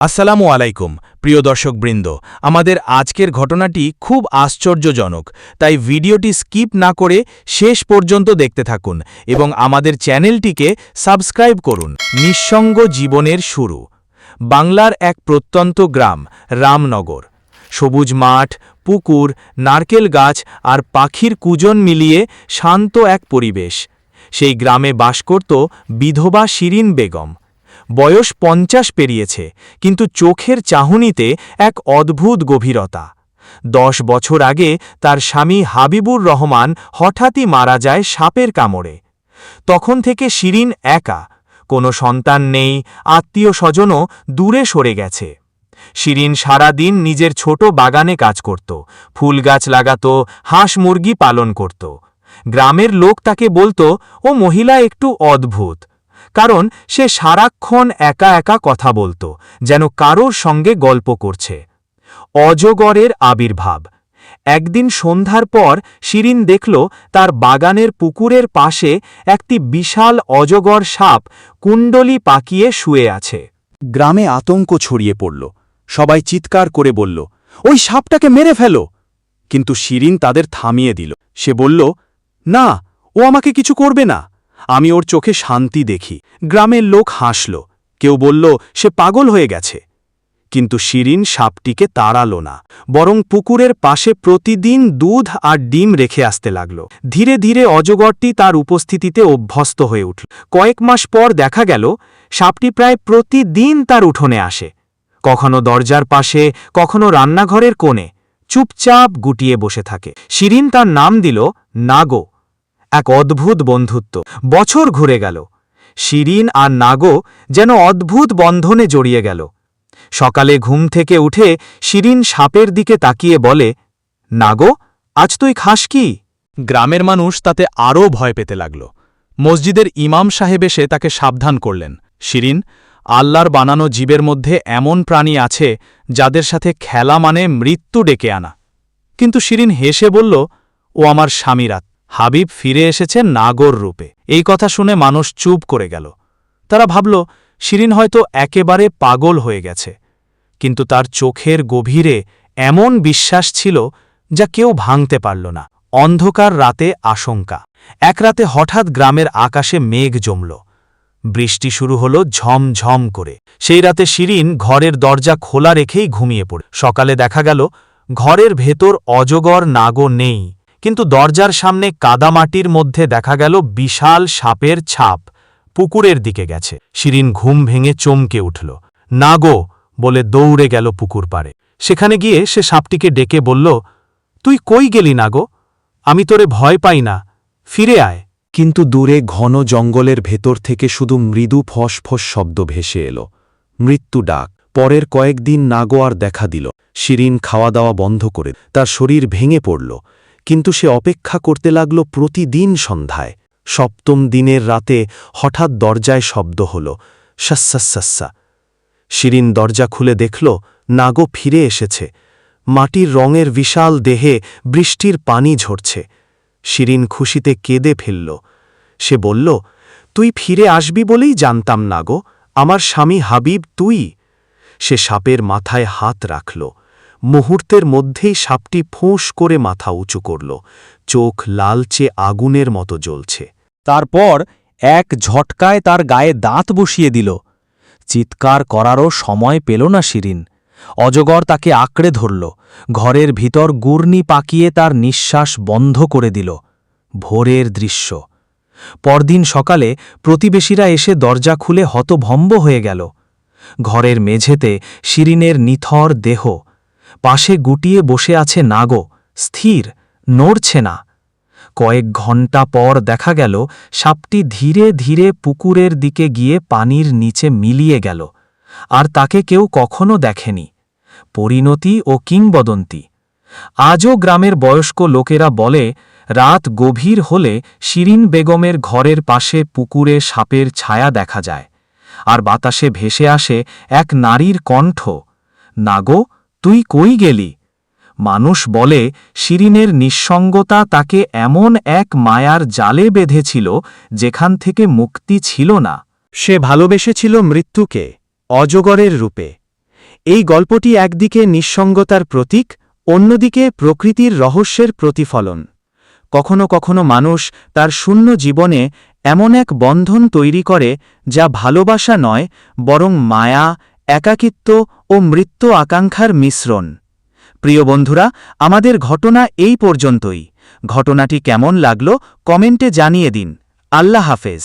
আসসালামু আলাইকুম প্রিয় দর্শকবৃন্দ, আমাদের আজকের ঘটনাটি খুব আশ্চর্যজনক, তাই ভিডিওটি স্কিপ না করে শেষ পর্যন্ত দেখতে থাকুন এবং আমাদের চ্যানেলটিকে সাবস্ক্রাইব করুন। নিঃসঙ্গ জীবনের শুরু। বাংলার এক প্রত্যন্ত গ্রাম রামনগর। সবুজ মাঠ, পুকুর, নারকেল গাছ আর পাখির কুজন মিলিয়ে শান্ত এক পরিবেশ। সেই গ্রামে বাস করত বিধবা শিরিন বেগম। বয়স 50 পেরিয়েছে, কিন্তু চোখের চাহনিতে এক অদ্ভুত গভীরতা। 10 বছর আগে তার স্বামী হাবিবুর রহমান হঠাৎই মারা যায় সাপের কামড়ে। তখন থেকে শিরিন একা, কোনো সন্তান নেই, আত্মীয় স্বজনও দূরে সরে গেছে। শিরিন সারা দিন নিজের ছোট বাগানে কাজ করত, ফুল গাছ লাগাত, হাঁস মুরগি পালন করত। গ্রামের লোক তাকে বলতো, ও মহিলা একটু অদ্ভুত, কারণ সে সারাক্ষণ একা একা কথা বলতো, যেন কারোর সঙ্গে গল্প করছে। অজগরের আবির্ভাব। একদিন সন্ধ্যার পর শিরিন দেখল তার বাগানের পুকুরের পাশে একটি বিশাল অজগর সাপ কুণ্ডলি পাকিয়ে শুয়ে আছে। গ্রামে আতঙ্ক ছড়িয়ে পড়ল। সবাই চিৎকার করে বলল, ওই সাপটাকে মেরে ফেলো। কিন্তু শিরিন তাদের থামিয়ে দিল। সে বলল, না, ও আমাকে কিছু করবে না, আমি ওর চোখে শান্তি দেখি। গ্রামের লোক হাসল, কেউ বলল সে পাগল হয়ে গেছে। কিন্তু শিরিন সাপটিকে তাড়াল না, বরং পুকুরের পাশে প্রতিদিন দুধ আর ডিম রেখে আসতে লাগল। ধীরে ধীরে অজগরটি তার উপস্থিতিতে অভ্যস্ত হয়ে উঠল। কয়েক মাস পর দেখা গেল সাপটি প্রায় প্রতিদিন তার উঠোনে আসে, কখনো দরজার পাশে, কখনো রান্নাঘরের কোণে, চুপচাপ গুটিয়ে বসে থাকে। শিরিন তার নাম দিল নাগো, এক অদ্ভুত বন্ধুত্ব। বছর ঘুরে গেল, শিরিন আর নাগো যেন অদ্ভুত বন্ধনে জড়িয়ে গেল। সকালে ঘুম থেকে উঠে শিরিন সাপের দিকে তাকিয়ে বলে, নাগো, আজ তুই খাস কি? গ্রামের মানুষ তাতে আরও ভয় পেতে লাগল। মসজিদের ইমাম সাহেব এসে তাকে সাবধান করলেন, শিরিন, আল্লাহর বানানো জীবের মধ্যে এমন প্রাণী আছে যাদের সাথে খেলা মানে মৃত্যু ডেকে আনা। কিন্তু শিরিন হেসে বলল, ও আমার স্বামীরাত, হাবিব ফিরে এসেছে নাগর রূপে। এই কথা শুনে মানুষ চুপ করে গেল। তারা ভাবল শিরিন হয়তো একেবারে পাগল হয়ে গেছে, কিন্তু তার চোখের গভীরে এমন বিশ্বাস ছিল যা কেউ ভাঙতে পারল না। অন্ধকার রাতে আশঙ্কা। এক রাতে হঠাৎ গ্রামের আকাশে মেঘ জমল, বৃষ্টি শুরু হল ঝমঝম করে। সেই রাতে শিরিন ঘরের দরজা খোলা রেখেই ঘুমিয়ে পড়ে। সকালে দেখা গেল ঘরের ভেতর অজগর নাগো নেই, কিন্তু দরজার সামনে কাদামাটির মধ্যে দেখা গেল বিশাল সাপের ছাপ পুকুরের দিকে গেছে। শিরিন ঘুম ভেঙে চমকে উঠল। নাগো বলে দৌড়ে গেল পুকুর পাড়ে। সেখানে গিয়ে সে সাপটিকে ডেকে বলল, তুই কই গেলি নাগো? আমি তোরে ভয় পাই না, ফিরে আয়। কিন্তু দূরে ঘন জঙ্গলের ভেতর থেকে শুধু মৃদু ফসফস শব্দ ভেসে এলো, মৃত্যু ডাক। পরের কয়েকদিন নাগো আর দেখা দিল। শিরিন খাওয়া দাওয়া বন্ধ করে, তার শরীর ভেঙে পড়ল। কিন্তু সে অপেক্ষা করতে লাগল প্রতিদিন সন্ধ্যায়। 7ম দিনের রাতে হঠাৎ দরজায় শব্দ হল, সাস্সাস্সাস্সা। শিরিন দরজা খুলে দেখল নাগো ফিরে এসেছে। মাটির রঙের বিশাল দেহে বৃষ্টির পানি ঝরছে। শিরিন খুশিতে কেঁদে ফেলল। সে বলল, তুই ফিরে আসবি বলেই জানতাম নাগো, আমার স্বামী হাবিব তুই। সে সাপের মাথায় হাত রাখল। মুহূর্তের মধ্যেই সাপটি ফোঁস করে মাথা উঁচু করল, চোখ লালচে আগুনের মতো জ্বলছে। তারপর এক ঝটকায় তার গায়ে দাঁত বসিয়ে দিল। চিৎকার করারও সময় পেল না শিরিন। অজগর তাকে আঁকড়ে ধরল, ঘরের ভিতর গুর্নি পাকিয়ে তার নিঃশ্বাস বন্ধ করে দিল। ভোরের দৃশ্য। পরদিন সকালে প্রতিবেশীরা এসে দরজা খুলে হতভম্ব হয়ে গেল। ঘরের মেঝেতে শিরিনের নিথর দেহ, পাশে গুটিয়ে বসে আছে নাগো, স্থির, নড়ছে না। কয়েক ঘণ্টা পর দেখা গেল সাপটি ধীরে ধীরে পুকুরের দিকে গিয়ে পানির নিচে মিলিয়ে গেল, আর তাকে কেউ কখনো দেখেনি। পরিণতি ও কিংবদন্তি। আজও গ্রামের বয়স্ক লোকেরা বলে, রাত গভীর হলে শিরিন বেগমের ঘরের পাশে পুকুরে সাপের ছায়া দেখা যায়, আর বাতাসে ভেসে আসে এক নারীর কণ্ঠ, নাগো, তুই কই গেলি? মানুষ বলে শিরিনের নিঃসঙ্গতা তাকে এমন এক মায়ার জালে বেঁধেছিল যেখান থেকে মুক্তি ছিল না। সে ভালোবেসেছিল মৃত্যুকে, অজগরের রূপে, এই গল্পটি একদিকে নিঃসঙ্গতার প্রতীক, অন্যদিকে প্রকৃতির রহস্যের প্রতিফলন। কখনো কখনো মানুষ তার শূন্য জীবনে এমন এক বন্ধন তৈরি করে যা ভালোবাসা নয়, বরং মায়া, একাকিত্ব ও মৃত্যু আকাঙ্ক্ষার মিশ্রণ। প্রিয় বন্ধুরা, আমাদের ঘটনা এই পর্যন্তই। ঘটনাটি কেমন লাগলো কমেন্টে জানিয়ে দিন। আল্লাহ হাফেজ।